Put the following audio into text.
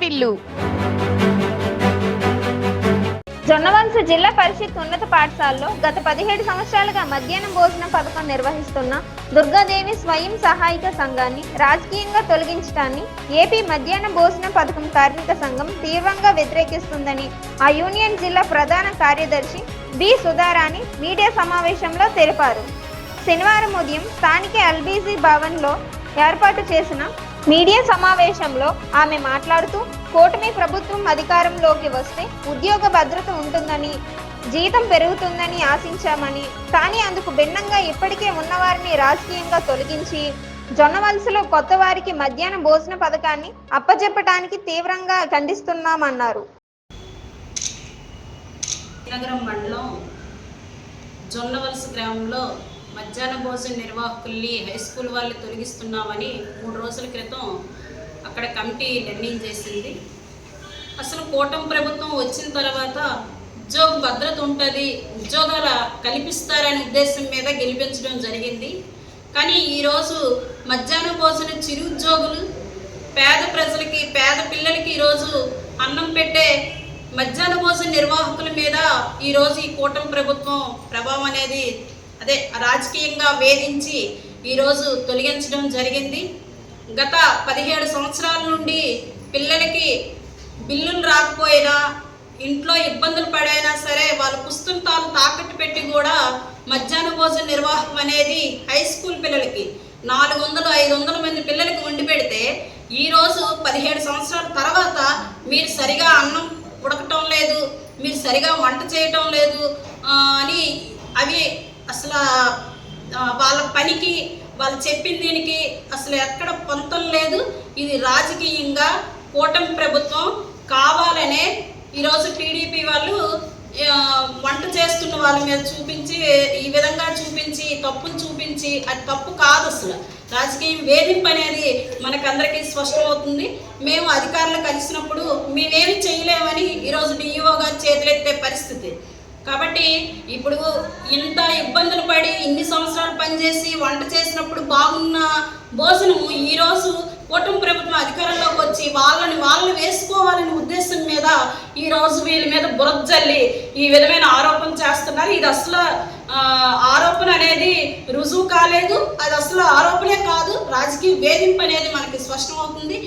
వాటిల్లు. జొన్నవలస జిల్లా పరిషత్ ఉన్నత పాఠశాలలో గత 17 సంవత్సరాలుగా మధ్యాహ్నం భోజనం పథకం నిర్వహిస్తున్న దుర్గాదేవి స్వయం సహాయక సంఘాన్ని రాజకీయంగా తొలగించడాన్ని ఏపీ మధ్యాహ్న భోజన పథకం కార్మిక సంఘం తీవ్రంగా వ్యతిరేకిస్తుందని ఆ యూనియన్ జిల్లా ప్రధాన కార్యదర్శి బి సుధారాణి మీడియా సమావేశంలో తెలిపారు. శనివారం ఉదయం స్థానిక ఎల్బీజీ భవన్లో ఏర్పాటు చేసిన మీడియా సమావేశంలో ఆమె మాట్లాడుతూ కూటమి ప్రభుత్వం అధికారంలోకి వస్తే ఉద్యోగ భద్రత ఉంటుందని, జీతం పెరుగుతుందని ఆశించామని, కానీ అందుకు భిన్నంగా ఇప్పటికే ఉన్నవారిని రాజకీయంగా తొలగించి జొన్నవలసలో కొత్త వారికి మధ్యాహ్న భోజన పథకాన్ని అప్పచెప్పడానికి తీవ్రంగా ఖండిస్తున్నామన్నారు. నగరం మండలం జొన్నవలస గ్రామంలో మధ్యాహ్న భోజన నిర్వాహకుల్ని హై స్కూల్ వాళ్ళు తొలగిస్తున్నామని 3 రోజుల క్రితం అక్కడ కమిటీ నిర్ణయం చేసింది. అసలు కూటమి ప్రభుత్వం వచ్చిన తర్వాత ఉద్యోగ భద్రత ఉంటుంది, ఉద్యోగాలు కల్పిస్తారనే ఉద్దేశం మీద గెలిపించడం జరిగింది. కానీ ఈరోజు మధ్యాహ్న భోజన చిరుద్యోగులు, పేద ప్రజలకి, పేద పిల్లలకి ఈరోజు అన్నం పెట్టే మధ్యాహ్న భోజన నిర్వాహకుల మీద ఈరోజు ఈ కూటమి ప్రభుత్వం ప్రభావం అనేది రాజకీయంగా వేధించి ఈరోజు తొలగించడం జరిగింది. గత 17 సంవత్సరాల నుండి పిల్లలకి బిల్లులు రాకపోయినా, ఇంట్లో ఇబ్బందులు పడైనా సరే వాళ్ళ పుస్తకాలు తాకట్టు పెట్టి కూడా మధ్యాహ్న భోజన నిర్వాహకం అనేది హై స్కూల్ పిల్లలకి 400-500 మంది పిల్లలకి వండి పెడితే ఈరోజు 17 సంవత్సరాల తర్వాత మీరు సరిగా అన్నం ఉడకటం లేదు, మీరు సరిగా వంట చేయటం లేదు అని అవి అసలు వాళ్ళ పనికి, వాళ్ళు చెప్పిన దీనికి అసలు ఎక్కడ పొంతం లేదు. ఇది రాజకీయంగా కూటమి ప్రభుత్వం కావాలనే ఈరోజు టీడీపీ వాళ్ళు వంట చేస్తున్న వాళ్ళ మీద చూపించి, ఈ విధంగా చూపించి, తప్పును చూపించి, అది తప్పు కాదు. అసలు రాజకీయం వేధింపు అనేది మనకందరికీ స్పష్టమవుతుంది. మేము అధికారులు కలిసినప్పుడు మేమేమి చేయలేమని ఈరోజు డిఈఓ గారు చేతులెత్తే పరిస్థితి. కాబట్టి ఇప్పుడు ఇంత ఇబ్బందులు పడి ఇన్ని సంవత్సరాలు పనిచేసి వంట చేసినప్పుడు బాగున్న భోజనము ఈరోజు కూటమి ప్రభుత్వం అధికారంలోకి వచ్చి వాళ్ళని వేసుకోవాలనే ఉద్దేశం మీద ఈరోజు వీళ్ళ మీద బురద జల్లి ఈ విధమైన ఆరోపణ చేస్తున్నారు. ఇది అసలు ఆరోపణ అనేది రుజువు కాలేదు, అది అసలు ఆరోపణే కాదు, రాజకీయ వేధింపు అనేది మనకి స్పష్టమవుతుంది.